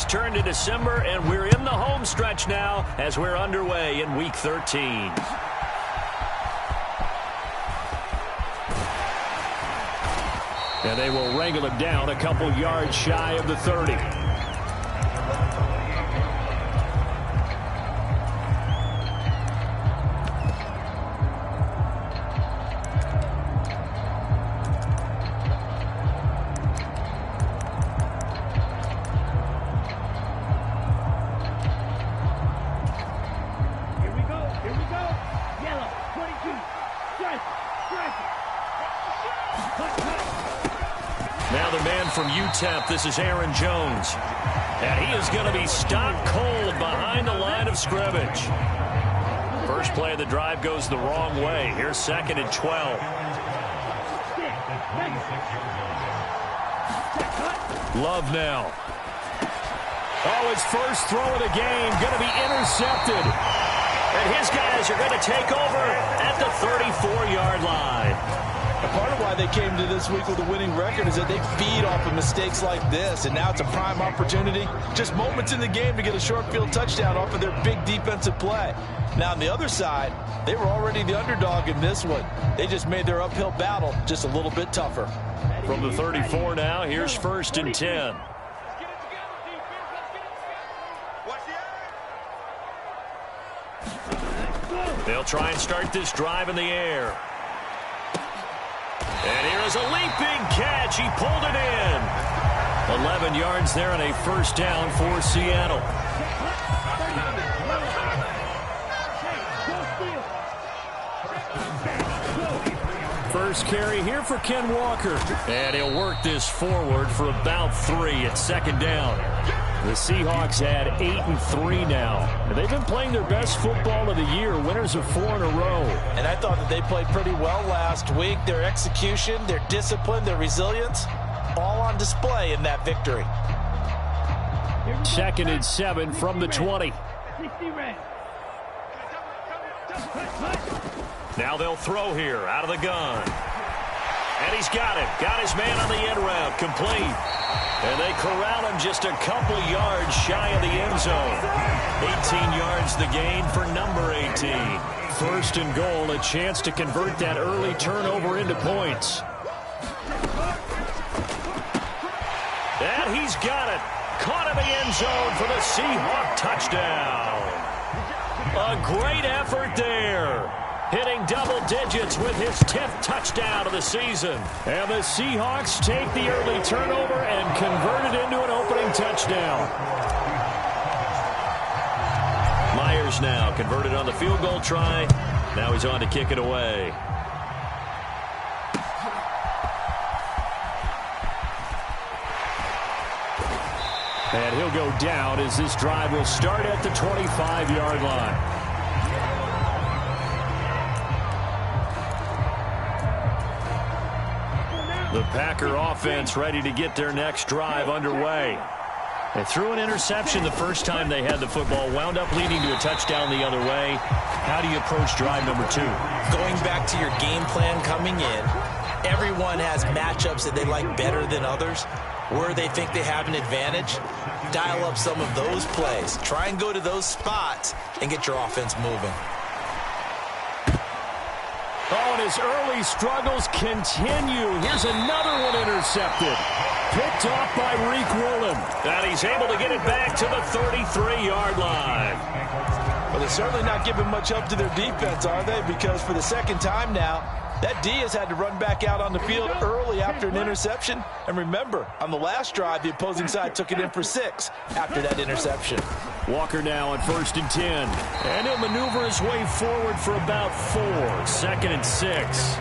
has turned to December, and we're in the home stretch now as we're underway in Week 13. And they will wrangle him down a couple yards shy of the 30. Now the man from UTEP, this is Aaron Jones. And he is going to be stopped cold behind the line of scrimmage. First play of the drive goes the wrong way. Here's 2nd and 12. Love now. Oh, his first throw of the game going to be intercepted. And his guys are going to take over at the 34-yard line. Part of why they came to this week with a winning record is that they feed off of mistakes like this, and now it's a prime opportunity. Just moments in the game to get a short field touchdown off of their big defensive play. Now on the other side, they were already the underdog in this one. They just made their uphill battle just a little bit tougher. From the 34 now, here's 1st and 10. They'll try and start this drive in the air. And here is a leaping catch. He pulled it in. 11 yards there and a first down for Seattle. First carry here for Ken Walker. And he'll work this forward for about 3 at 2nd down. The Seahawks had 8-3 now. And they've been playing their best football of the year, winners of 4 in a row. And I thought that they played pretty well last week. Their execution, their discipline, their resilience, all on display in that victory. 2nd and 7 from the 20. Now they'll throw here out of the gun. And he's got it. Got his man on the end route. Complete. And they corral him just a couple yards shy of the end zone. 18 yards the gain for number 18. 1st and goal, a chance to convert that early turnover into points. And he's got it. Caught in the end zone for the Seahawk touchdown. A great effort there. Hitting double digits with his 10th touchdown of the season. And the Seahawks take the early turnover and convert it into an opening touchdown. Myers now converted on the field goal try. Now he's on to kick it away. And he'll go down as this drive will start at the 25-yard line. The Packer offense ready to get their next drive underway. They threw an interception the first time they had the football, wound up leading to a touchdown the other way. How do you approach drive number 2? Going back to your game plan coming in, everyone has matchups that they like better than others, where they think they have an advantage. Dial up some of those plays. Try and go to those spots and get your offense moving. Oh, and his early struggles continue. Here's another one intercepted. Picked off by Reek Woolen. And he's able to get it back to the 33-yard line. Well, they're certainly not giving much help to their defense, are they? Because for the 2nd time now, that D has had to run back out on the field early after an interception. And remember, on the last drive, the opposing side took it in for 6 after that interception. Walker now on 1st and 10. And he'll maneuver his way forward for about 4. 2nd and 6.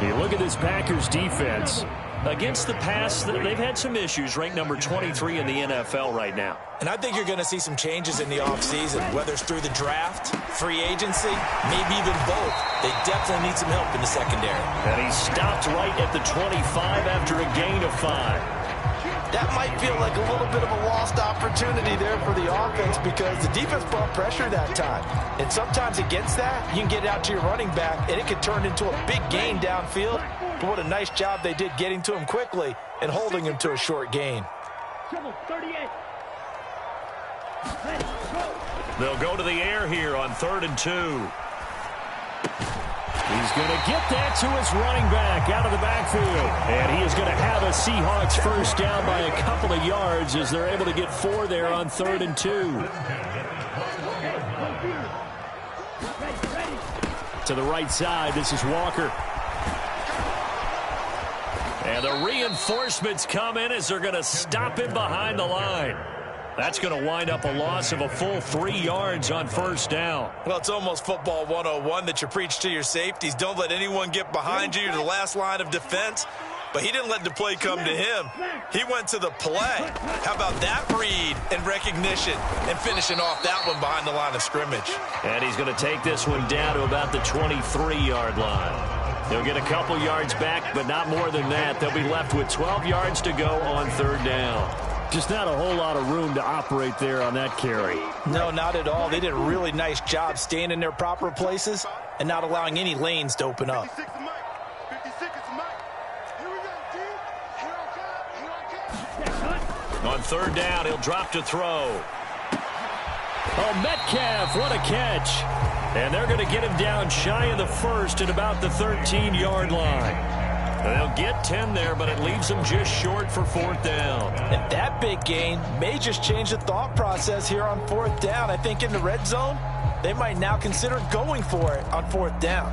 You look at this Packers defense. Against the pass, they've had some issues. Ranked number 23 in the NFL right now. And I think you're going to see some changes in the offseason, whether it's through the draft, free agency, maybe even both. They definitely need some help in the secondary. And he stopped right at the 25 after a gain of 5. That might feel like a little bit of a lost opportunity there for the offense because the defense brought pressure that time. And sometimes against that, you can get out to your running back, and it can turn into a big gain downfield. But what a nice job they did getting to him quickly and holding him to a short gain. They'll go to the air here on 3rd and 2. He's going to get that to his running back out of the backfield. And he is going to have a Seahawks first down by a couple of yards as they're able to get 4 there on 3rd and 2. To the right side, this is Walker. And the reinforcements come in as they're going to stop him behind the line. That's going to wind up a loss of a full 3 yards on first down. Well, it's almost football 101 that you preach to your safeties. Don't let anyone get behind you. You're the last line of defense. But he didn't let the play come to him. He went to the play. How about that read and recognition and finishing off that one behind the line of scrimmage? And he's going to take this one down to about the 23-yard line. He'll get a couple yards back, but not more than that. They'll be left with 12 yards to go on 3rd down. Just not a whole lot of room to operate there on that carry. No, not at all. They did a really nice job staying in their proper places and not allowing any lanes to open up. On 3rd down, he'll drop to throw. Oh, Metcalf, what a catch. And they're going to get him down shy of the first at about the 13-yard line. They'll get 10 there, but it leaves them just short for 4th down. And that big gain may just change the thought process here on 4th down. I think in the red zone, they might now consider going for it on 4th down.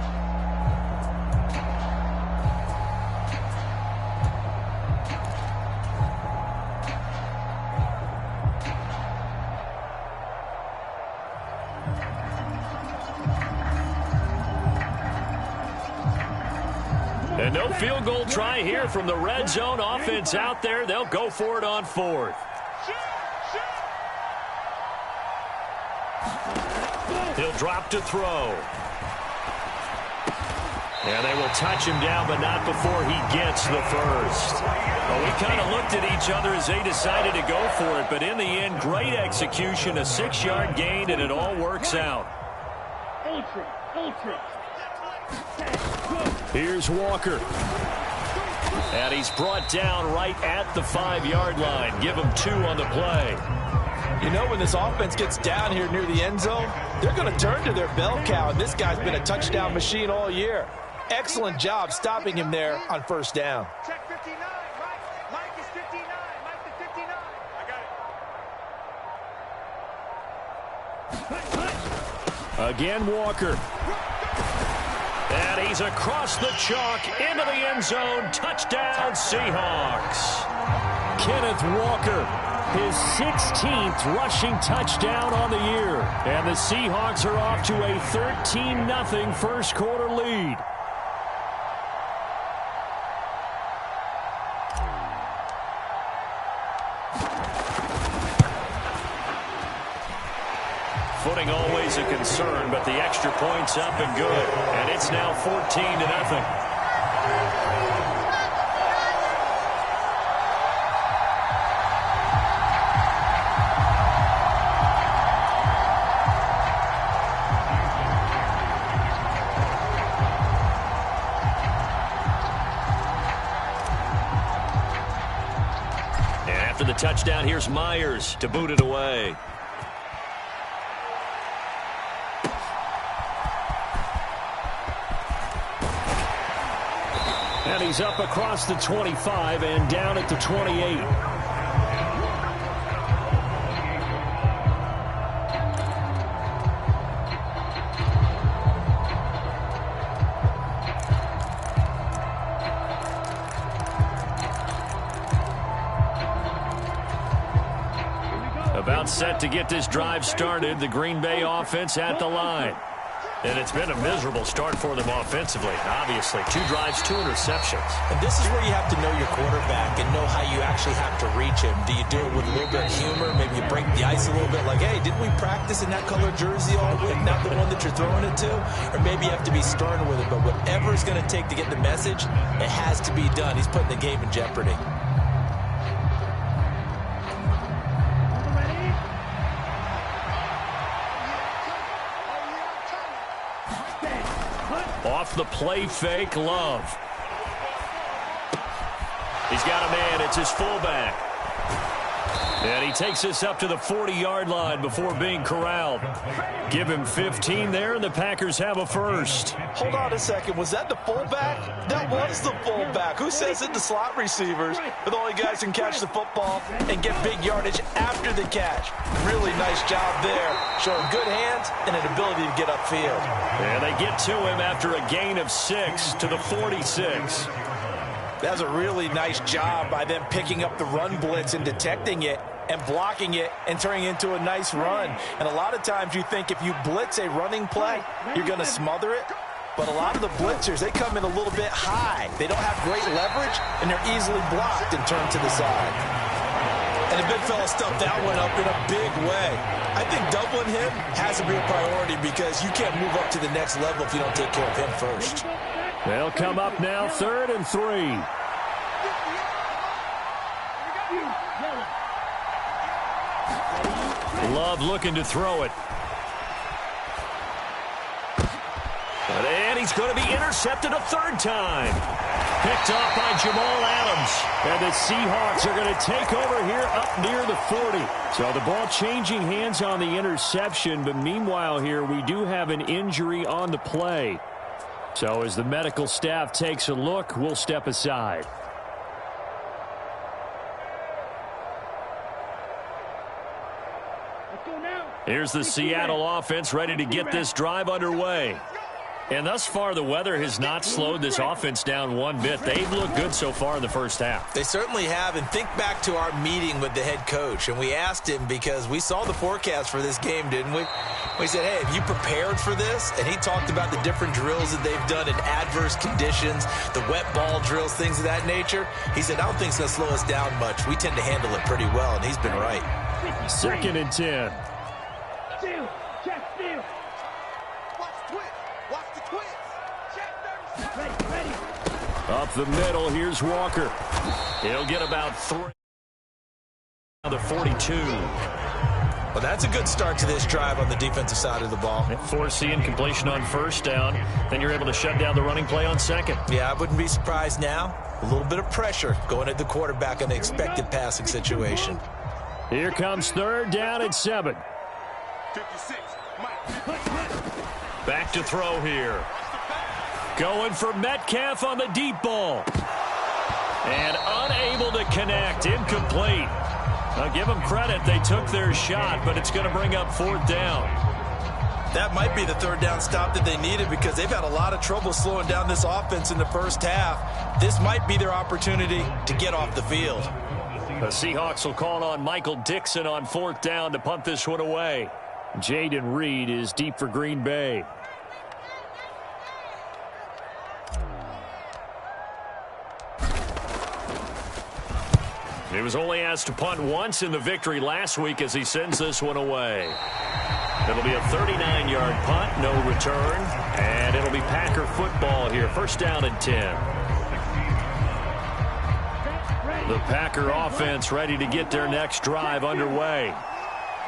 And no field goal try here from the red zone. Offense out there. They'll go for it on 4th. He'll drop to throw. And they will touch him down, but not before he gets the first. Well, we kind of looked at each other as they decided to go for it, but in the end, great execution, a 6-yard gain, and it all works out. Here's Walker. And he's brought down right at the 5-yard line. Give him 2 on the play. You know, when this offense gets down here near the end zone, they're going to turn to their bell cow, and this guy's been a touchdown machine all year. Excellent job stopping him there on first down. Check 59. Mike is 59. Mike is 59. I got it. Again, Walker. And he's across the chalk into the end zone. Touchdown, Seahawks. Kenneth Walker, his 16th rushing touchdown on the year. And the Seahawks are off to a 13-0 first quarter lead. Footing always a concern, but the extra point's up and good. And it's now 14-0. And after the touchdown, here's Myers to boot it away. And he's up across the 25 and down at the 28. About set to get this drive started. The Green Bay offense at the line. And it's been a miserable start for them offensively, obviously. 2 drives, 2 interceptions. And this is where you have to know your quarterback and know how you actually have to reach him. Do you do it with a little bit of humor? Maybe you break the ice a little bit like, hey, didn't we practice in that color jersey all week, not the one that you're throwing it to? Or maybe you have to be stern with it. But whatever it's going to take to get the message, it has to be done. He's putting the game in jeopardy. Off the play fake, Love. He's got a man. It's his fullback. And he takes us up to the 40-yard line before being corralled. Give him 15 there, and the Packers have a first. Hold on a second. Was that the fullback? That was the fullback. Who says it? The slot receivers are the only guys who can catch the football and get big yardage after the catch. Really nice job there. Showing good hands and an ability to get upfield. And they get to him after a gain of 6 to the 46. That's a really nice job by them picking up the run blitz and detecting it and blocking it and turning it into a nice run. And a lot of times you think if you blitz a running play, you're going to smother it. But a lot of the blitzers, they come in a little bit high. They don't have great leverage, and they're easily blocked and turned to the side. And the big fella stuffed that one up in a big way. I think doubling him has to be a priority because you can't move up to the next level if you don't take care of him first. They'll come up now, 3rd and 3. Love looking to throw it. And he's going to be intercepted a 3rd time. Picked off by Jamal Adams. And the Seahawks are going to take over here up near the 40. So the ball changing hands on the interception. But meanwhile here, we do have an injury on the play. So as the medical staff takes a look, we'll step aside. Here's the Seattle offense ready to get this drive underway. And thus far, the weather has not slowed this offense down one bit. They've looked good so far in the first half. They certainly have. And think back to our meeting with the head coach. And we asked him because we saw the forecast for this game, didn't we? We said, hey, have you prepared for this? And he talked about the different drills that they've done in adverse conditions, the wet ball drills, things of that nature. He said, I don't think it's going to slow us down much. We tend to handle it pretty well, and he's been right. 2nd and 10. Up the middle, here's Walker. He'll get about 3. The 42. Well, that's a good start to this drive on the defensive side of the ball. Forcing completion on 1st down. Then you're able to shut down the running play on 2nd. Yeah, I wouldn't be surprised now. A little bit of pressure going at the quarterback in an expected passing situation. Here comes 3rd down and 7. 56. Back to throw here. Going for Metcalf on the deep ball. And unable to connect. Incomplete. I'll give them credit. They took their shot, but it's going to bring up 4th down. That might be the 3rd down stop that they needed because they've had a lot of trouble slowing down this offense in the first half. This might be their opportunity to get off the field. The Seahawks will call on Michael Dixon on 4th down to punt this one away. Jaden Reed is deep for Green Bay. He was only asked to punt once in the victory last week as he sends this one away. It'll be a 39-yard punt, no return, and it'll be Packer football here. 1st down and 10. The Packer offense ready to get their next drive underway.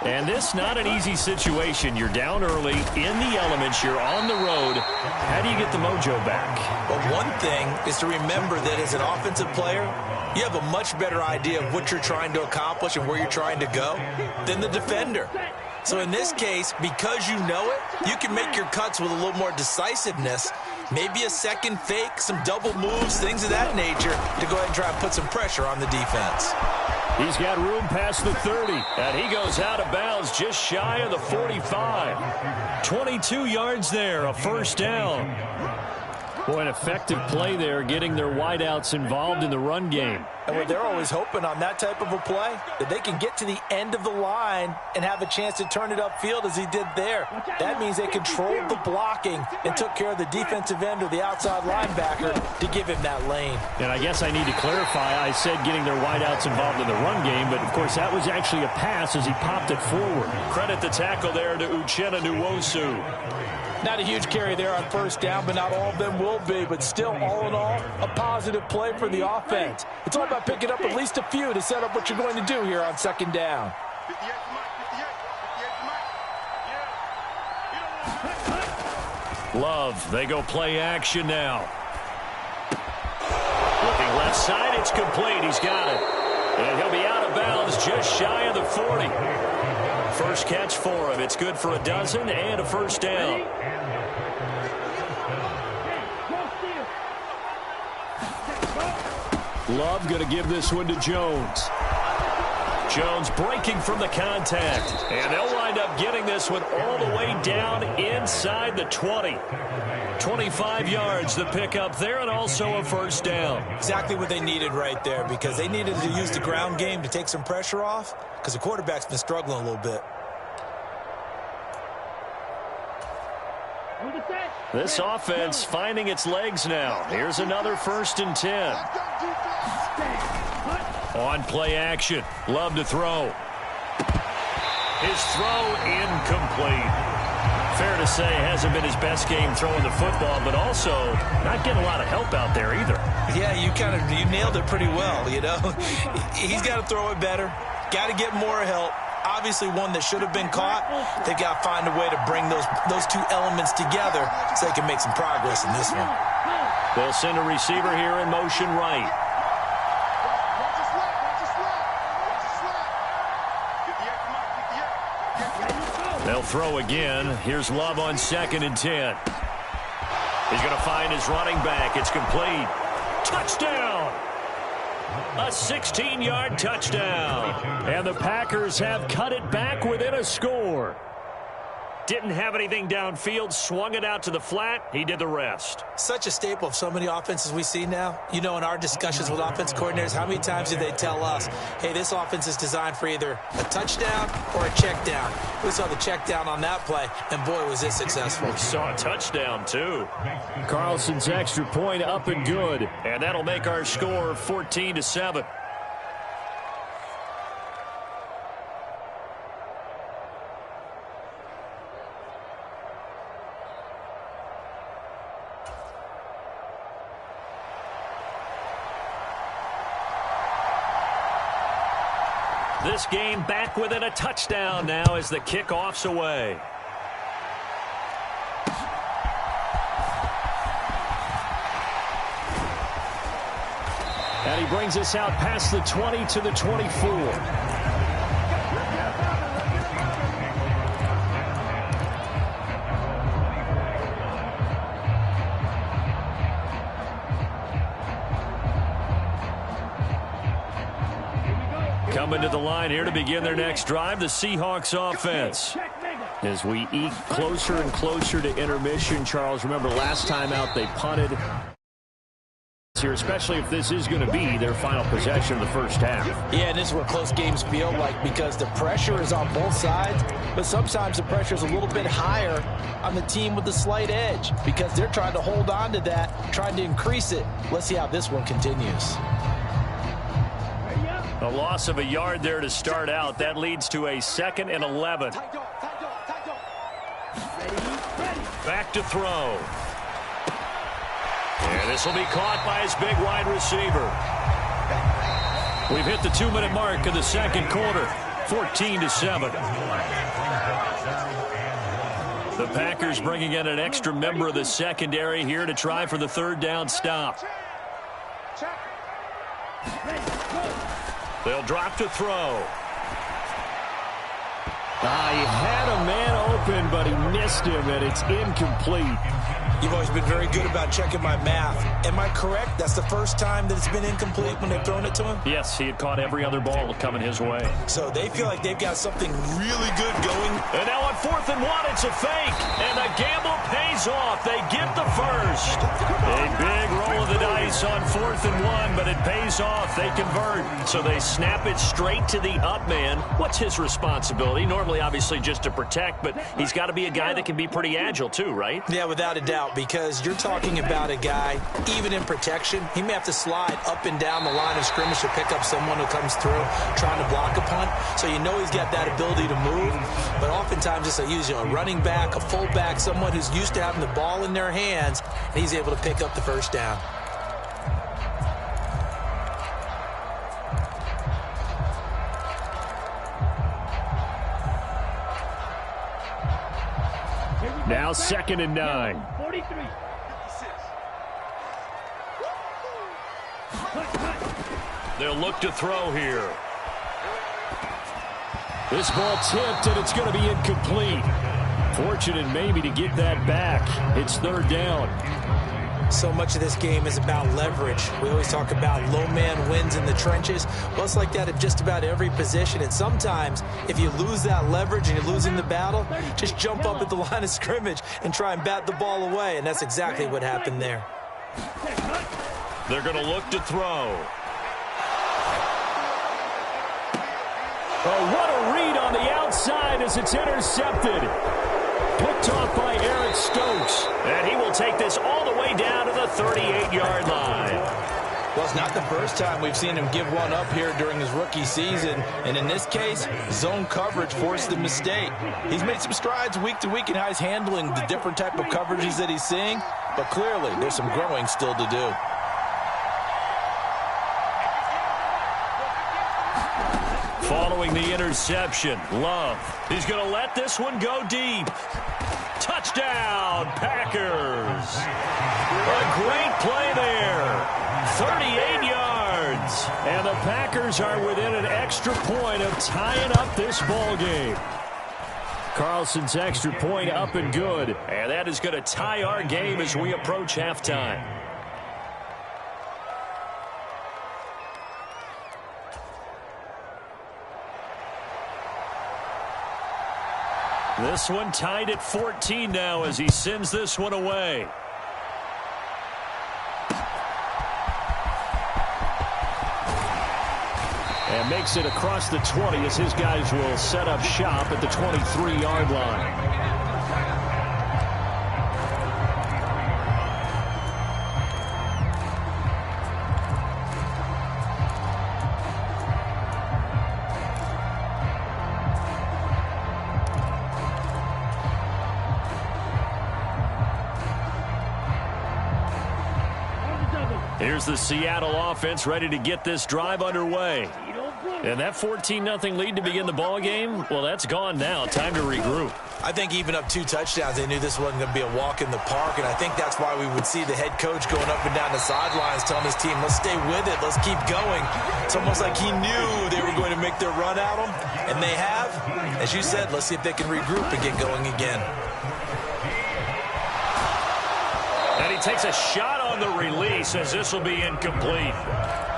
And this not an easy situation. You're down early, in the elements, you're on the road. How do you get the mojo back? Well, one thing is to remember that as an offensive player, you have a much better idea of what you're trying to accomplish and where you're trying to go than the defender. So in this case, because you know it, you can make your cuts with a little more decisiveness. Maybe a second fake, some double moves, things of that nature to go ahead and try and put some pressure on the defense. He's got room past the 30, and he goes out of bounds just shy of the 45. 22 yards there, a 1st down. Boy, an effective play there, getting their wideouts involved in the run game. And they're always hoping on that type of a play that they can get to the end of the line and have a chance to turn it upfield as he did there. That means they controlled the blocking and took care of the defensive end or the outside linebacker to give him that lane. And I guess I need to clarify, I said getting their wideouts involved in the run game, but of course that was actually a pass as he popped it forward. Credit the tackle there to Uchenna Nwosu. Not a huge carry there on 1st down, but not all of them will be. But still, all in all, a positive play for the offense. It's all about picking up at least a few to set up what you're going to do here on 2nd down. Love, they go play action now. Looking left side, it's complete. He's got it. And he'll be out of bounds just shy of the 40. First catch for him. It's good for a dozen and a first down. Love going to give this one to Jones. Jones breaking from the contact. And they'll wind up getting this one all the way down inside the 20. 25 yards the pickup there, and also a first down. Exactly what they needed right there, because they needed to use the ground game to take some pressure off, because the quarterback's been struggling a little bit. This offense finding its legs now. Here's another 1st and 10. On play action. Love to throw. His throw incomplete. Fair to say, hasn't been his best game throwing the football, but also not getting a lot of help out there either. Yeah, you nailed it pretty well, you know. He's got to throw it better. Got to get more help. Obviously one that should have been caught. They've got to find a way to bring those two elements together so they can make some progress in this one. They'll send a receiver here in motion right. They'll throw again. Here's Love on 2nd and 10. He's going to find his running back. It's complete. Touchdown! A 16-yard touchdown. And the Packers have cut it back within a score. Didn't have anything downfield, swung it out to the flat. He did the rest. Such a staple of so many offenses we see now. You know, in our discussions with offense coordinators, how many times do they tell us, hey, this offense is designed for either a touchdown or a check down. We saw the check down on that play, and boy, was it successful. We saw a touchdown, too. Carlson's extra point up and good. And that'll make our score 14-7. This game back within a touchdown now as the kickoff's away. And he brings us out past the 20 to the 24. Coming to the line here to begin their next drive, the Seahawks offense. As we eke closer and closer to intermission, Charles, remember last time out they punted here, especially if this is going to be their final possession of the first half. Yeah, and this is where close games feel like, because the pressure is on both sides, but sometimes the pressure is a little bit higher on the team with the slight edge because they're trying to hold on to that, trying to increase it. Let's see how this one continues. A loss of a yard there to start out. That leads to a 2nd and 11. Back to throw. And this will be caught by his big wide receiver. We've hit the 2-minute mark of the second quarter. 14-7. The Packers bringing in an extra member of the secondary here to try for the 3rd down stop. They'll drop to throw. He had a man open, but he missed him, and it's incomplete. You've always been very good about checking my math. Am I correct? That's the first time that it's been incomplete when they've thrown it to him? Yes, he had caught every other ball coming his way. So they feel like they've got something really good going. And now on 4th and 1, it's a fake. And the gamble pays off. They get the first. A big roll of the dice on 4th and 1, but it pays off. They convert. So they snap it straight to the up man. What's his responsibility? Normally, obviously, just to protect, but he's got to be a guy that can be pretty agile too, right? Yeah, without a doubt, because you're talking about a guy, even in protection, he may have to slide up and down the line of scrimmage to pick up someone who comes through trying to block a punt. So you know he's got that ability to move, but oftentimes it's a running back, a fullback, someone who's used to having the ball in their hands, and he's able to pick up the first down. Now 2nd and 9. 43. They'll look to throw here. This ball tipped, and it's going to be incomplete. Fortunate maybe to get that back. It's third down. So much of this game is about leverage. We always talk about low man wins in the trenches. Well, it's like that at just about every position. And sometimes, if you lose that leverage and you're losing the battle, just jump up at the line of scrimmage and try and bat the ball away. And that's exactly what happened there. They're going to look to throw. Oh, what a read on the outside as it's intercepted. Picked off by Eric Stokes. And he will take this all the way down to the 38-yard line. Well, it's not the first time we've seen him give one up here during his rookie season. And in this case, zone coverage forced the mistake. He's made some strides week to week in how he's handling the different type of coverages that he's seeing. But clearly, there's some growing still to do. Following the interception, Love. He's going to let this one go deep. Touchdown, Packers. A great play there. 38 yards. And the Packers are within an extra point of tying up this ball game. Carlson's extra point up and good. And that is going to tie our game as we approach halftime. This one tied at 14 now as he sends this one away. And makes it across the 20 as his guys will set up shop at the 23-yard line. Here's the Seattle offense ready to get this drive underway. And that 14-0 lead to begin the ball game, well, that's gone now. Time to regroup. I think even up 2 touchdowns, they knew this wasn't going to be a walk in the park, and I think that's why we would see the head coach going up and down the sidelines telling his team, let's stay with it, let's keep going. It's almost like he knew they were going to make their run at him, and they have. As you said, let's see if they can regroup and get going again. And he takes a shot on the release as this will be incomplete.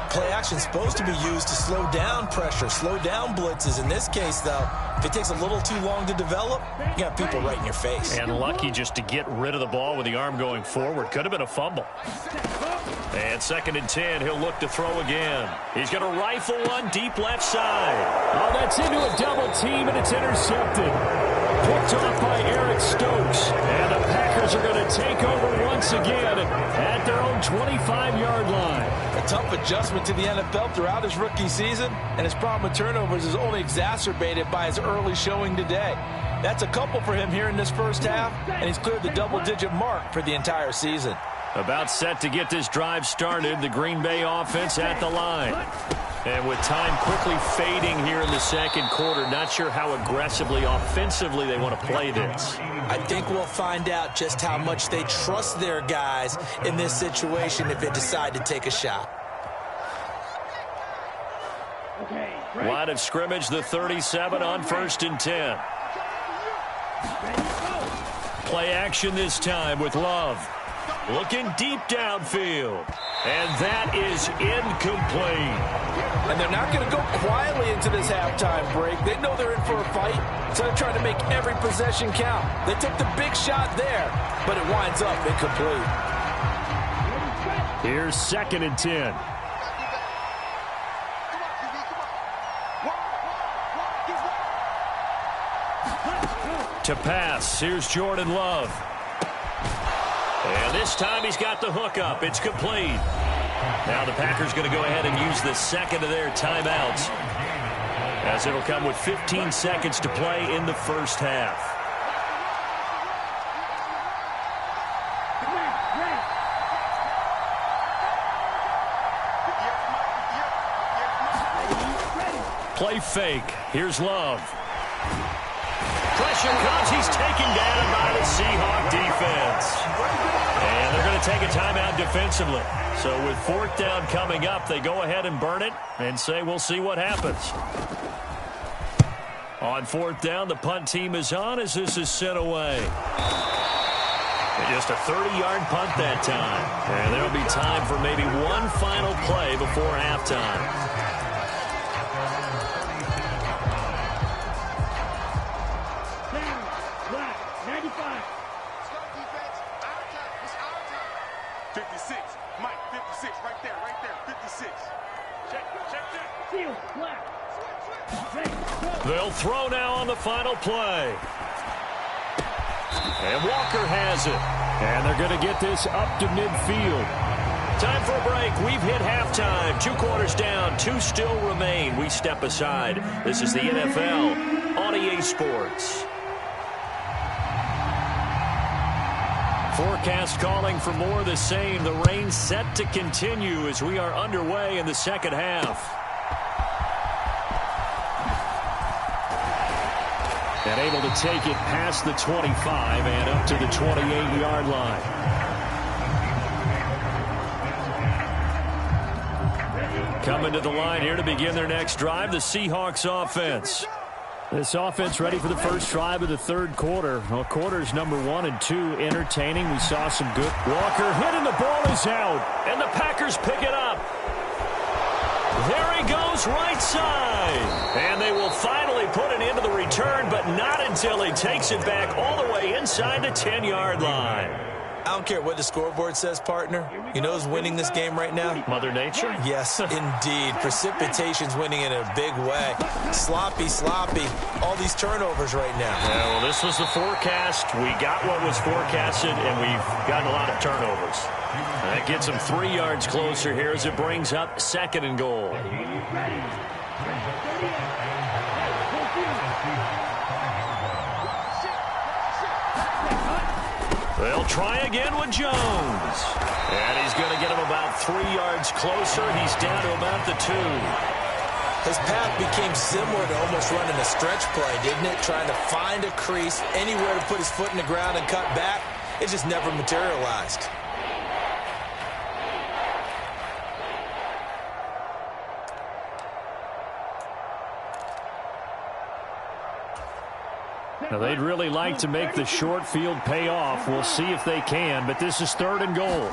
Play action supposed to be used to slow down pressure, slow down blitzes. In this case, though, if it takes a little too long to develop, you got people right in your face. And lucky just to get rid of the ball with the arm going forward. Could have been a fumble. And 2nd and 10, he'll look to throw again. He's going to rifle one deep left side. Oh, that's into a double team, and it's intercepted. Picked off by Eric Stokes. And the Packers are going to take over once again at their own 25-yard line. A tough adjustment to the NFL throughout his rookie season, and his problem with turnovers is only exacerbated by his early showing today. That's a couple for him here in this first half, and he's cleared the double-digit mark for the entire season. About set to get this drive started, the Green Bay offense at the line. And with time quickly fading here in the second quarter, not sure how aggressively, offensively they want to play this. I think we'll find out just how much they trust their guys in this situation if they decide to take a shot. Line of scrimmage, the 37 on 1st and 10. Play action this time with Love. Looking deep downfield. And that is incomplete. And they're not going to go quietly into this halftime break. They know they're in for a fight, so they're trying to make every possession count. They took the big shot there, but it winds up incomplete. Here's 2nd and 10. To pass, here's Jordan Love. And this time he's got the hook up. It's complete. Now the Packers going to go ahead and use the second of their timeouts, as it'll come with 15 seconds to play in the first half. Play fake. Here's Love. Pressure comes. He's taken down by the Seahawk defense. And they're going going to take a timeout defensively. So with fourth down coming up, they go ahead and burn it and say we'll see what happens. On fourth down, the punt team is on as this is sent away. And just a 30-yard punt that time. And there will be time for maybe one final play before halftime. They'll throw now on the final play. And Walker has it. And they're going to get this up to midfield. Time for a break. We've hit halftime. 2 quarters down. 2 still remain. We step aside. This is the NFL on EA Sports. Forecast calling for more of the same. The rain set to continue as we are underway in the second half. And able to take it past the 25 and up to the 28-yard line. Coming to the line here to begin their next drive, the Seahawks offense. This offense ready for the first drive of the third quarter. Well, quarters number 1 and 2 entertaining. We saw some good. Walker hit and the ball is out. And the Packers pick it up. There he goes, right side. And they will finally put an end to the return, but not until he takes it back all the way inside the 10-yard line. I don't care what the scoreboard says, partner. You know who's winning this game right now? Mother Nature? Yes, indeed. Precipitation's winning in a big way. Sloppy. All these turnovers right now. Yeah, well, this was the forecast. We got what was forecasted, and we've gotten a lot of turnovers. That gets them 3 yards closer here as it brings up 2nd and goal. They'll try again with Jones. And he's going to get him about 3 yards closer. He's down to about the 2. His path became similar to almost running a stretch play, didn't it? Trying to find a crease, anywhere to put his foot in the ground and cut back. It just never materialized. Now, they'd really like to make the short field pay off. We'll see if they can, but this is 3rd and goal.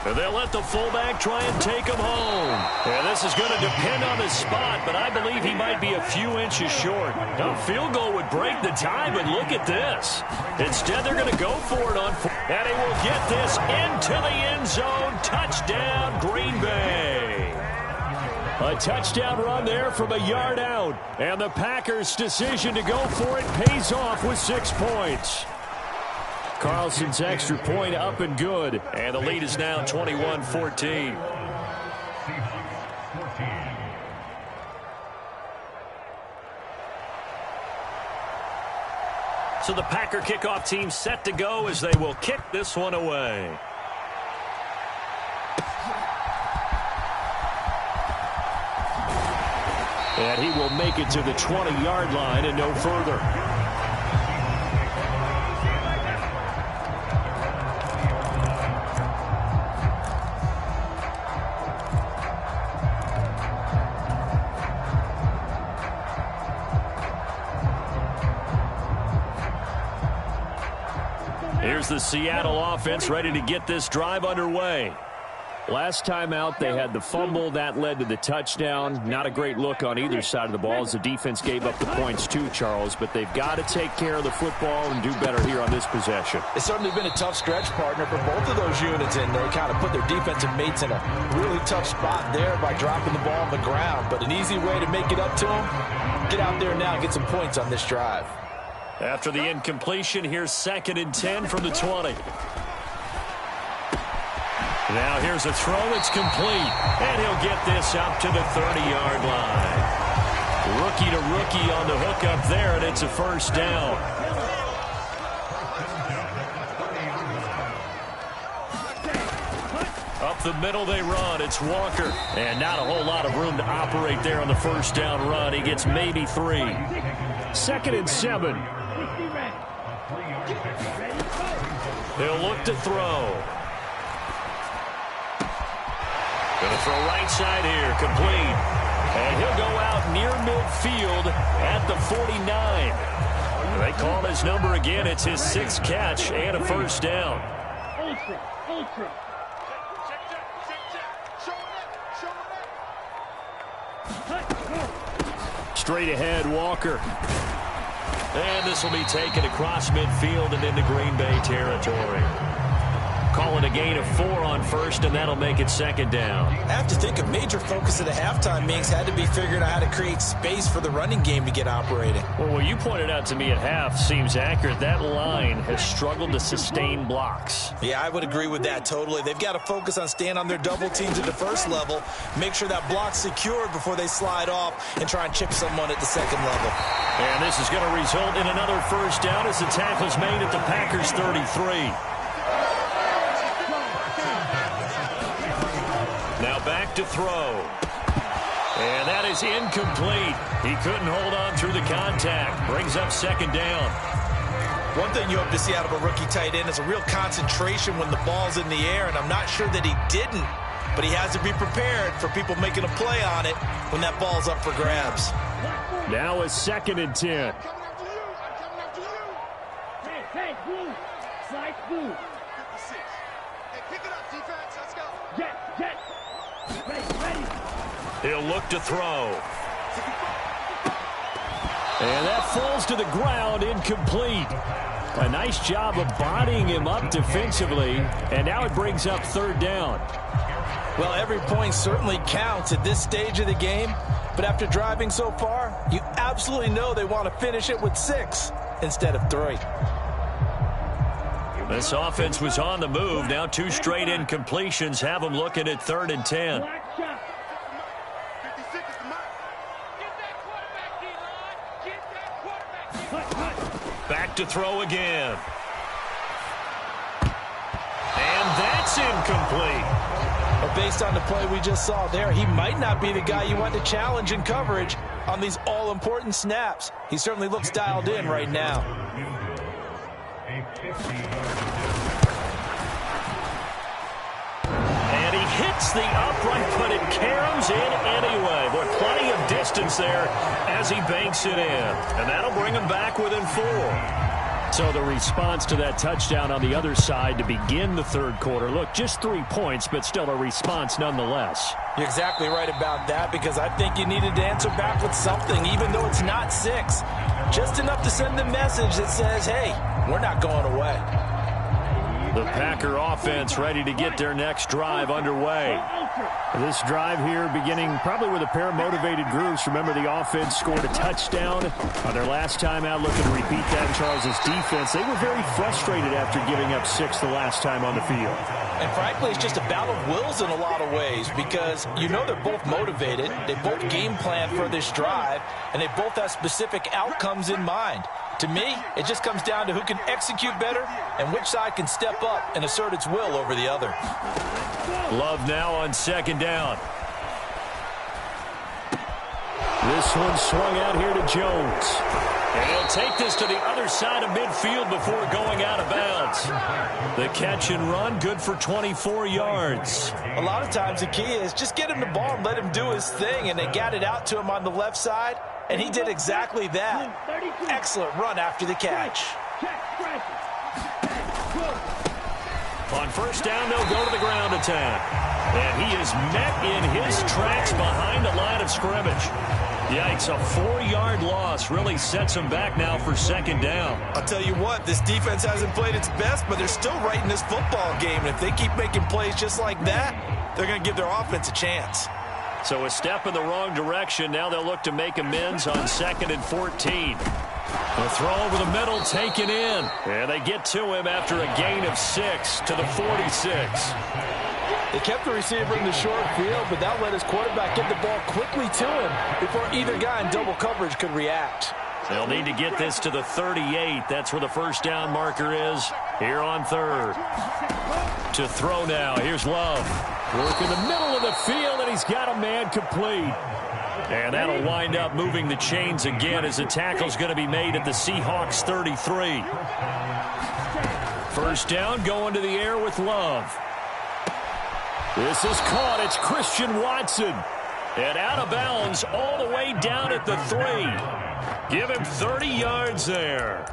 And they'll let the fullback try and take him home. And this is going to depend on his spot, but I believe he might be a few inches short. A field goal would break the tie, but look at this. Instead, they're going to go for it on 4. And he will get this into the end zone. Touchdown, Green Bay. A touchdown run there from a yard out. And the Packers' decision to go for it pays off with 6 points. Carlson's extra point up and good. And the lead is now 21-14. So the Packer kickoff team set to go as they will kick this one away. And he will make it to the 20-yard line and no further. Here's the Seattle offense ready to get this drive underway. Last time out, they had the fumble. That led to the touchdown. Not a great look on either side of the ball as the defense gave up the points too, Charles. But they've got to take care of the football and do better here on this possession. It's certainly been a tough stretch, partner, for both of those units, and they kind of put their defensive mates in a really tough spot there by dropping the ball on the ground. But an easy way to make it up to them, get out there now and get some points on this drive. After the incompletion, here's 2nd and 10 from the 20. Now here's a throw. It's complete. And he'll get this up to the 30-yard line. Rookie to rookie on the hook up there, and it's a first down. Up the middle they run. It's Walker. And not a whole lot of room to operate there on the first down run. He gets maybe 3. 2nd and 7. He'll look to throw. Going to throw right side here, complete. And he'll go out near midfield at the 49. They call his number again. It's his 6th catch and a first down. Ultra. Straight ahead, Walker. And this will be taken across midfield and into Green Bay territory. Calling a gain of 4 on first, and that'll make it 2nd down. I have to think a major focus at the halftime meetings had to be figuring out how to create space for the running game to get operating. Well, what you pointed out to me at half seems accurate. That line has struggled to sustain blocks. Yeah, I would agree with that totally. They've got to focus on staying on their double teams at the first level, make sure that block's secured before they slide off and try and chip someone at the second level. And this is going to result in another first down as the tackle's made at the Packers' 33. Now back to throw. And that is incomplete. He couldn't hold on through the contact. Brings up 2nd down. One thing you hope to see out of a rookie tight end is a real concentration when the ball's in the air, and I'm not sure that he didn't, but he has to be prepared for people making a play on it when that ball's up for grabs. Now a 2nd and 10. Hey, blue. Slide blue. 56. Hey, pick it up, defense. Let's go. Get. Ready. He'll look to throw. And that falls to the ground, incomplete. A nice job of bodying him up defensively, and now it brings up 3rd down. Well, every point certainly counts at this stage of the game, but after driving so far, you absolutely know they want to finish it with 6 instead of 3. This offense was on the move. Now 2 straight incompletions have them looking at 3rd and 10. Back to throw again. And that's incomplete. But based on the play we just saw there, he might not be the guy you want to challenge in coverage on these all-important snaps. He certainly looks dialed in right now. And he hits the upright, but it caroms in anyway. Boy, plenty of distance there as he banks it in. And that'll bring him back within 4. So the response to that touchdown on the other side to begin the 3rd quarter. Look, just 3 points, but still a response nonetheless. You're exactly right about that, because I think you needed to answer back with something, even though it's not 6. Just enough to send the message that says, hey, we're not going away. The Packer offense ready to get their next drive underway. This drive here beginning probably with a pair of motivated groups. Remember, the offense scored a touchdown on their last time out. Looking to repeat that in Charles's defense. They were very frustrated after giving up 6 the last time on the field. And frankly, it's just a battle of wills in a lot of ways, because you know they're both motivated. They both game plan for this drive, and they both have specific outcomes in mind. To me, it just comes down to who can execute better and which side can step up and assert its will over the other. Love now on 2nd down. This one swung out here to Jones. And he'll take this to the other side of midfield before going out of bounds. The catch and run, good for 24 yards. A lot of times the key is just get him the ball and let him do his thing, and they got it out to him on the left side, and he did exactly that. Excellent run after the catch. On 1st down, they'll go to the ground attack. And he is met in his tracks behind the line of scrimmage. Yikes, a 4-yard loss really sets him back now for 2nd down. I'll tell you what, this defense hasn't played its best, but they're still right in this football game. And if they keep making plays just like that, they're going to give their offense a chance. So a step in the wrong direction. Now they'll look to make amends on 2nd and 14. The throw over the middle taken in. And they get to him after a gain of 6 to the 46. They kept the receiver in the short field, but that let his quarterback get the ball quickly to him before either guy in double coverage could react. They'll need to get this to the 38. That's where the 1st down marker is here on 3rd. To throw now. Here's Love. Work in the middle of the field, and he's got a man complete. And that'll wind up moving the chains again as the tackle's going to be made at the Seahawks 33. 1st down, going to the air with Love. This is caught. It's Christian Watson. And out of bounds all the way down at the 3. Give him 30 yards there.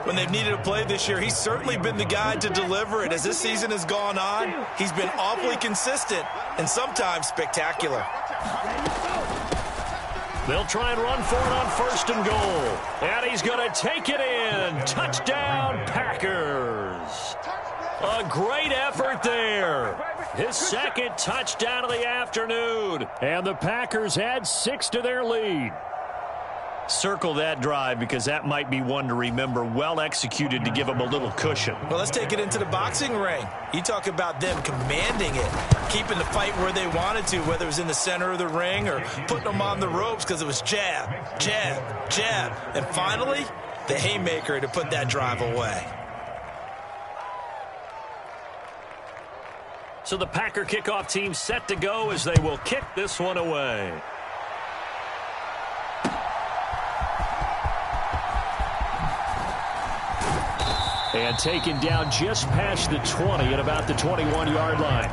When they've needed a play this year, he's certainly been the guy to deliver it. As this season has gone on, he's been awfully consistent and sometimes spectacular. They'll try and run for it on 1st and goal. And he's going to take it in. Touchdown, Packers. A great effort there. His 2nd touchdown of the afternoon. And the Packers add 6 to their lead. Circle that drive because that might be one to remember. Well executed to give them a little cushion. Well, let's take it into the boxing ring. You talk about them commanding it, keeping the fight where they wanted to, whether it was in the center of the ring or putting them on the ropes because it was jab, jab, jab. And finally, the haymaker to put that drive away. So the Packer kickoff team set to go as they will kick this one away. And taken down just past the 20 at about the 21-yard line.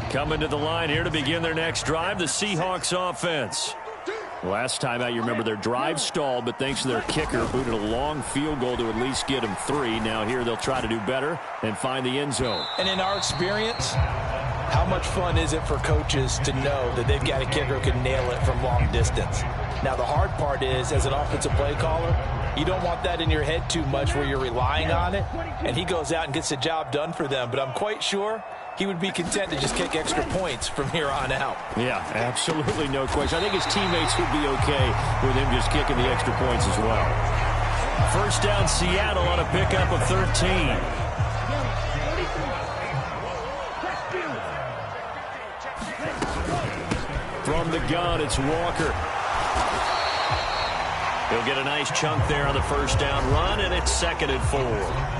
Coming to the line here to begin their next drive, the Seahawks offense. Last time out, you remember their drive stalled, but thanks to their kicker, booted a long field goal to at least get them 3. Now here they'll try to do better and find the end zone. And in our experience, how much fun is it for coaches to know that they've got a kicker who can nail it from long distance? Now, the hard part is, as an offensive play caller, you don't want that in your head too much where you're relying on it, and he goes out and gets the job done for them. But I'm quite sure he would be content to just kick extra points from here on out. Yeah, absolutely no question. I think his teammates would be okay with him just kicking the extra points as well. First down, Seattle on a pickup of 13. From the gun, it's Walker. He'll get a nice chunk there on the first down run, and it's 2nd and 4.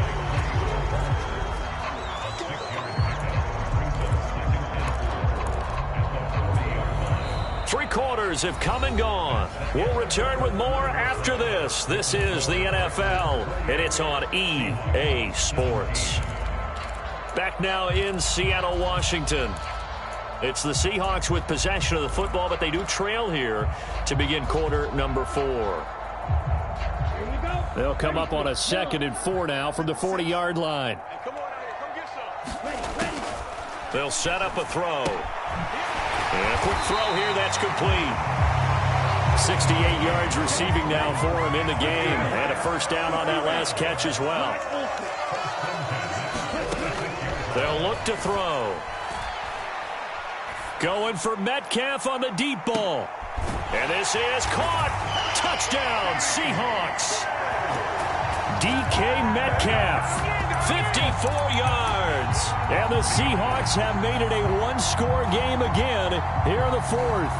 Quarters have come and gone. We'll return with more after this. This is the NFL, and it's on EA Sports. Back now in Seattle, Washington. It's the Seahawks with possession of the football, but they do trail here to begin quarter number 4. They'll come up on a 2nd and 4 now from the 40-yard line. They'll set up a throw. And a quick throw here, that's complete. 68 yards receiving now for him in the game. And a first down on that last catch as well. They'll look to throw. Going for Metcalf on the deep ball. And this is caught. Touchdown, Seahawks. DK Metcalf. 54 yards. And the Seahawks have made it a one-score game again here in the 4th.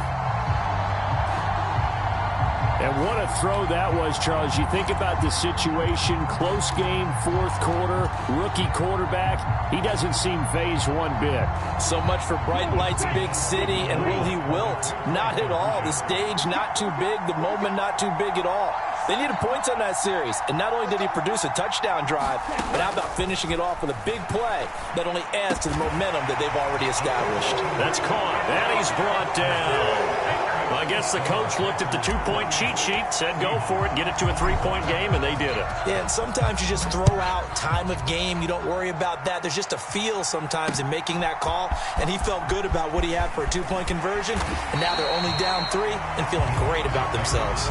And what a throw that was, Charles. You think about the situation, close game, 4th quarter, rookie quarterback. He doesn't seem phased one bit. So much for bright lights, big city, and will he wilt? Not at all. The stage not too big, the moment not too big at all. They needed points on that series, and not only did he produce a touchdown drive, but how about finishing it off with a big play that only adds to the momentum that they've already established. That's caught, and he's brought down. I guess the coach looked at the two-point cheat sheet, said go for it, get it to a three-point game, and they did it. Yeah, and sometimes you just throw out time of game. You don't worry about that. There's just a feel sometimes in making that call, and he felt good about what he had for a two-point conversion, and now they're only down 3 and feeling great about themselves.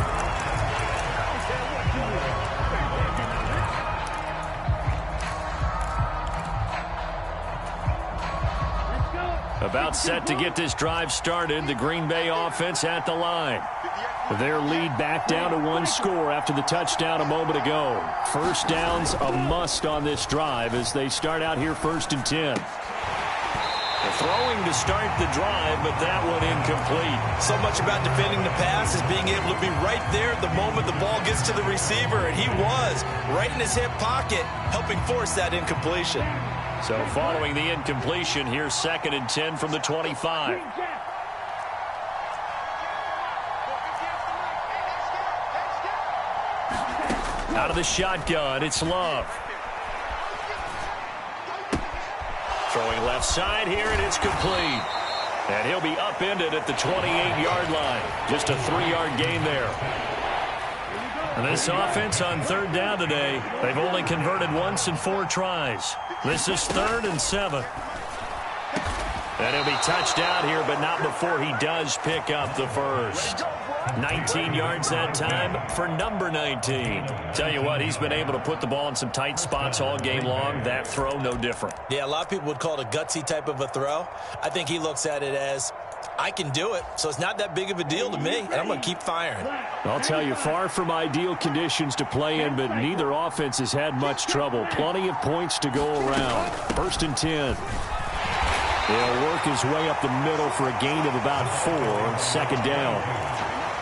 About set to get this drive started, the Green Bay offense at the line. Their lead back down to 1 score after the touchdown a moment ago. First down's a must on this drive as they start out here 1st and 10. They're throwing to start the drive, but that one incomplete. So much about defending the pass is being able to be right there at the moment the ball gets to the receiver, and he was right in his hip pocket, helping force that incompletion. So following the incompletion, here's 2nd and 10 from the 25. Out of the shotgun, it's Love. Throwing left side here, and it's complete. And he'll be upended at the 28-yard line. Just a 3-yard gain there. And this offense on 3rd down today, they've only converted once in 4 tries. This is 3rd and 7. And he'll be touched out here, but not before he does pick up the first. 19 yards that time for number 19. Tell you what, he's been able to put the ball in some tight spots all game long. That throw, no different. Yeah, a lot of people would call it a gutsy type of a throw. I think he looks at it as, I can do it, so it's not that big of a deal to me, and I'm going to keep firing. I'll tell you, far from ideal conditions to play in, but neither offense has had much trouble. Plenty of points to go around. 1st and 10. He'll work his way up the middle for a gain of about 4. 2nd down.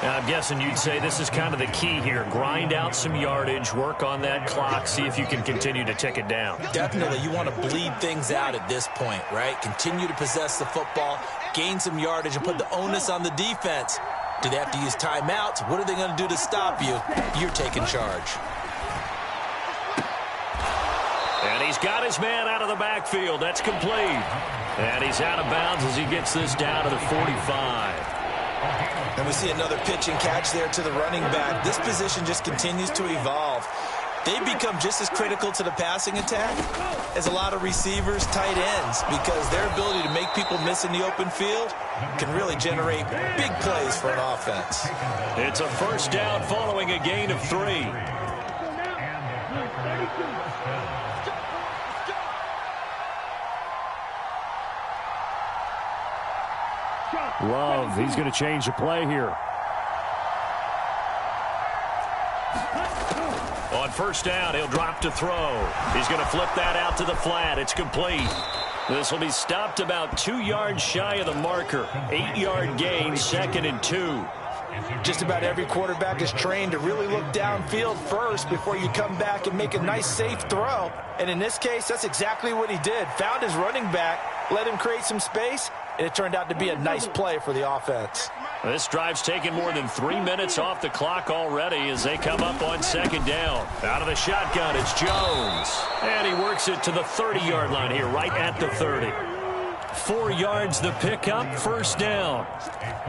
Now, I'm guessing you'd say this is kind of the key here. Grind out some yardage, work on that clock, see if you can continue to tick it down. Definitely, you want to bleed things out at this point, right? Continue to possess the football, gain some yardage, and put the onus on the defense. Do they have to use timeouts? What are they going to do to stop you? You're taking charge. And he's got his man out of the backfield. That's complete. And he's out of bounds as he gets this down to the 45. And we see another pitch and catch there to the running back. This position just continues to evolve. They become just as critical to the passing attack as a lot of receivers, tight ends, because their ability to make people miss in the open field can really generate big plays for an offense. It's a 1st down following a gain of 3. Love, he's going to change the play here. On 1st down, he'll drop to throw. He's going to flip that out to the flat. It's complete. This will be stopped about 2 yards shy of the marker. 8-yard gain, 2nd and 2. Just about every quarterback is trained to really look downfield first before you come back and make a nice, safe throw. And in this case, that's exactly what he did. Found his running back, let him create some space, and it turned out to be a nice play for the offense. This drive's taken more than 3 minutes off the clock already as they come up on 2nd down. Out of the shotgun, it's Jones. And he works it to the 30-yard line here, right at the 30. 4 yards the pickup, 1st down.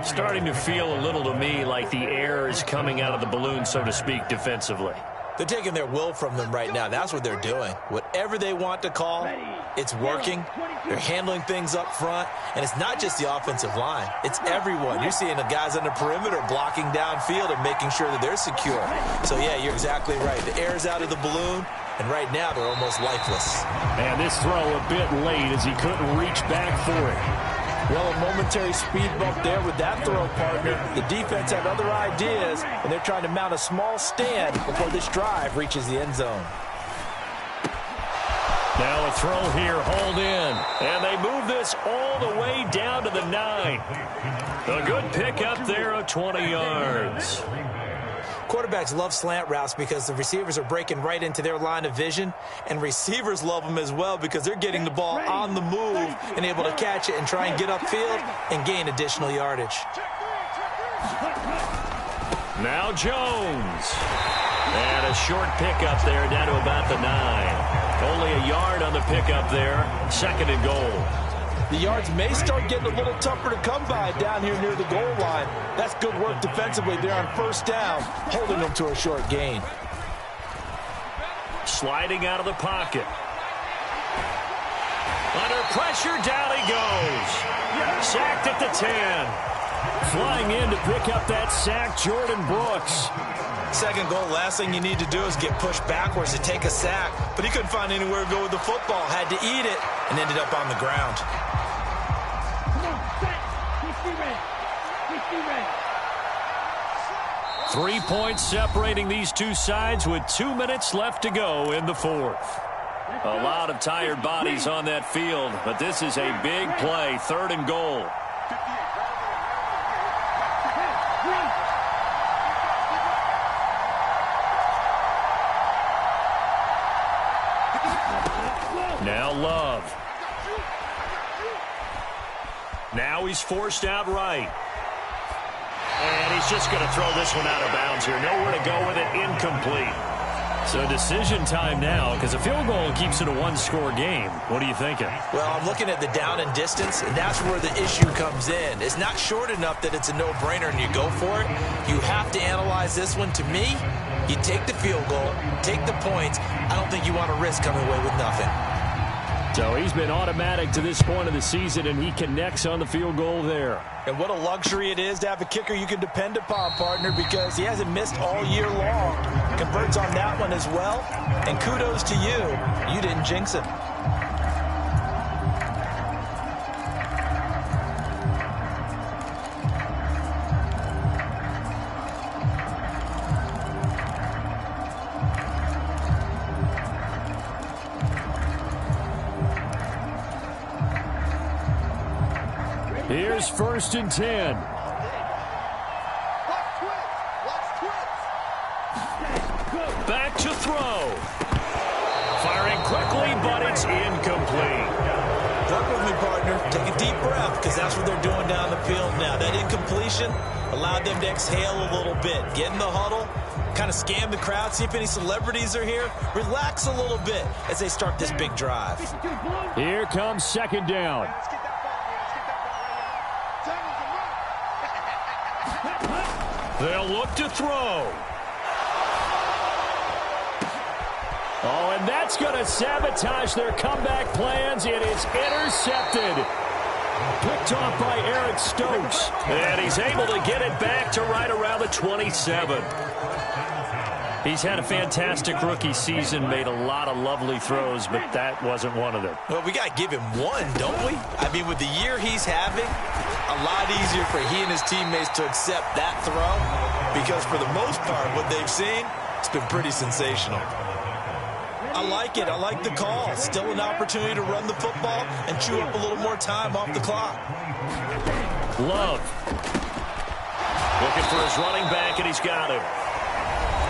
Starting to feel a little to me like the air is coming out of the balloon, so to speak, defensively. They're taking their will from them right now. That's what they're doing. Whatever they want to call, it's working. They're handling things up front. And it's not just the offensive line. It's everyone. You're seeing the guys on the perimeter blocking downfield and making sure that they're secure. So, yeah, you're exactly right. The air's out of the balloon, and right now they're almost lifeless. And this throw a bit late as he couldn't reach back for it. Well, a momentary speed bump there with that throw, partner. The defense had other ideas, and they're trying to mount a small stand before this drive reaches the end zone. Now a throw here, hauled in. And they move this all the way down to the 9. A good pickup there of 20 yards. Quarterbacks love slant routes because the receivers are breaking right into their line of vision, and receivers love them as well because they're getting the ball on the move and able to catch it and try and get upfield and gain additional yardage. Now Jones. And a short pickup there down to about the 9. Only a yard on the pickup there. 2nd and goal. The yards may start getting a little tougher to come by down here near the goal line. That's good work defensively there on first down, holding them to a short gain. Sliding out of the pocket. Under pressure, down he goes. Sacked at the 10. Flying in to pick up that sack, Jordan Brooks. Second goal, last thing you need to do is get pushed backwards to take a sack. But he couldn't find anywhere to go with the football. Had to eat it and ended up on the ground. Come on, set. Keep ready. Keep ready. 3 points separating these two sides with 2 minutes left to go in the fourth. A lot of tired bodies on that field, but this is a big play, 3rd and goal. Now Love. Now he's forced out right. And he's just going to throw this one out of bounds here. Nowhere to go with it. Incomplete. So decision time now, because a field goal keeps it a one-score game. What are you thinking? Well, I'm looking at the down and distance, and that's where the issue comes in. It's not short enough that it's a no-brainer and you go for it. You have to analyze this one. To me, you take the field goal, take the points. I don't think you want to risk coming away with nothing. So he's been automatic to this point of the season, and he connects on the field goal there. And what a luxury it is to have a kicker you can depend upon, partner, because he hasn't missed all year long. Converts on that one as well. And kudos to you. You didn't jinx him. Here's 1st and 10. Back to throw. Firing quickly, but it's incomplete. Work with me, partner. Take a deep breath, because that's what they're doing down the field now. That incompletion allowed them to exhale a little bit. Get in the huddle, kind of scan the crowd, see if any celebrities are here. Relax a little bit as they start this big drive. Here comes 2nd down. They'll look to throw. Oh, and that's going to sabotage their comeback plans. It is intercepted. Picked off by Eric Stokes. And he's able to get it back to right around the 27. He's had a fantastic rookie season, made a lot of lovely throws, but that wasn't one of them. Well, we got to give him one, don't we? I mean, with the year he's having, a lot easier for he and his teammates to accept that throw, because for the most part, what they've seen, it's been pretty sensational. I like it. I like the call. Still an opportunity to run the football and chew up a little more time off the clock. Love. Looking for his running back, and he's got him.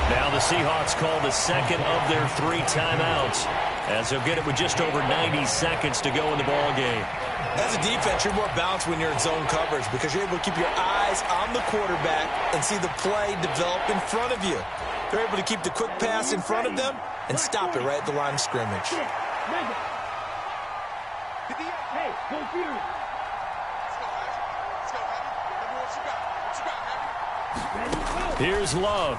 Now the Seahawks call the second of their 3 timeouts, as they'll get it with just over 90 seconds to go in the ball game. As a defense, you're more balanced when you're in zone coverage because you're able to keep your eyes on the quarterback and see the play develop in front of you. They're able to keep the quick pass in front of them and stop it right at the line of scrimmage. Hey, go Fury. Here's Love.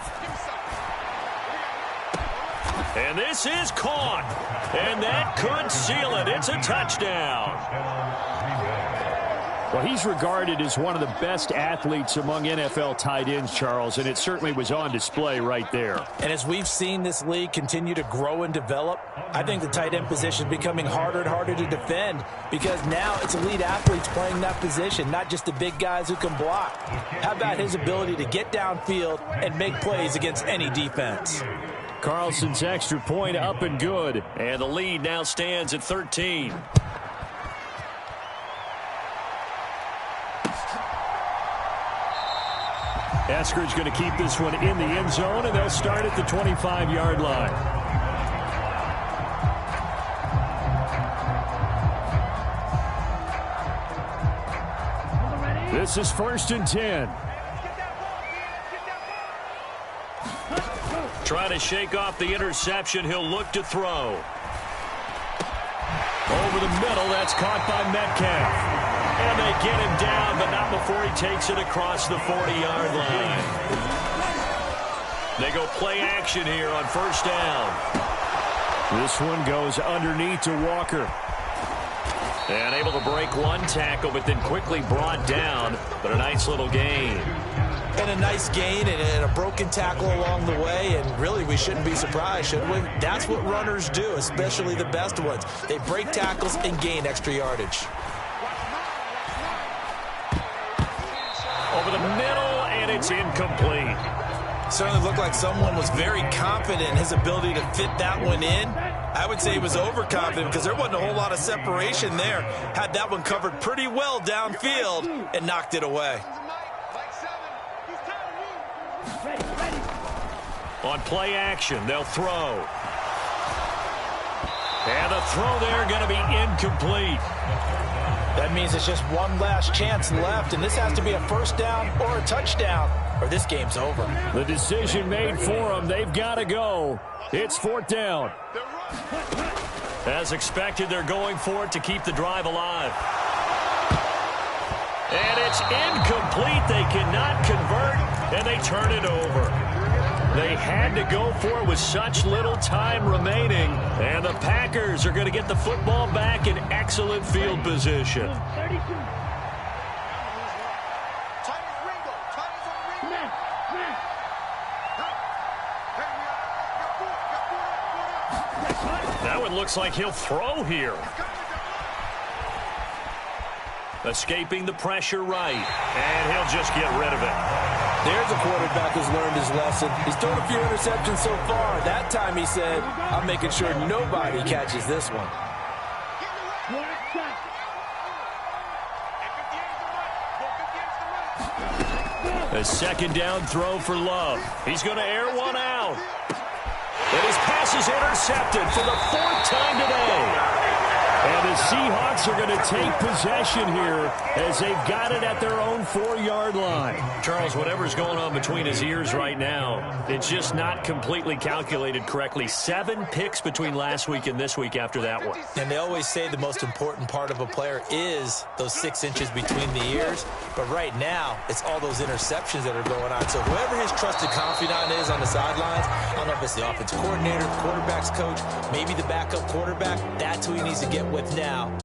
And this is caught. And that could seal it. It's a touchdown. Well, he's regarded as one of the best athletes among NFL tight ends, Charles, and it certainly was on display right there. And as we've seen this league continue to grow and develop, I think the tight end position is becoming harder and harder to defend because now it's elite athletes playing that position, not just the big guys who can block. How about his ability to get downfield and make plays against any defense? Carlson's extra point up and good. And the lead now stands at 13. Esker's going to keep this one in the end zone, and they'll start at the 25-yard line. This is 1st and 10. Trying to shake off the interception. He'll look to throw. Over the middle, that's caught by Metcalf. And they get him down, but not before he takes it across the 40-yard line. They go play action here on first down. This one goes underneath to Walker. And able to break one tackle, but then quickly brought down. But a nice little gain. And a nice gain and a broken tackle along the way. And really, we shouldn't be surprised, should we? That's what runners do, especially the best ones. They break tackles and gain extra yardage. Over the middle, and it's incomplete. Certainly looked like someone was very confident in his ability to fit that one in. I would say he was overconfident because there wasn't a whole lot of separation there. Had that one covered pretty well downfield and knocked it away. On play action, they'll throw. And the throw there going to be incomplete. That means it's just one last chance left, and this has to be a first down or a touchdown, or this game's over. The decision made for them. They've got to go. It's fourth down. As expected, they're going for it to keep the drive alive. And it's incomplete. They cannot convert, and they turn it over. They had to go for it with such little time remaining, and the Packers are going to get the football back in excellent field position. That one looks like he'll throw here. Escaping the pressure right, and he'll just get rid of it. There's a quarterback who's learned his lesson. He's thrown a few interceptions so far. That time he said, I'm making sure nobody catches this one. A second down throw for Love. He's going to air one out. And his pass is intercepted for the fourth time today. And the Seahawks are going to take possession here as they've got it at their own 4-yard line. Charles, whatever's going on between his ears right now, it's just not completely calculated correctly. 7 picks between last week and this week after that one. And they always say the most important part of a player is those 6 inches between the ears. But right now, it's all those interceptions that are going on. So whoever his trusted confidant is on the sidelines, I don't know if it's the offensive coordinator, the quarterback's coach, maybe the backup quarterback, that's who he needs to get with now.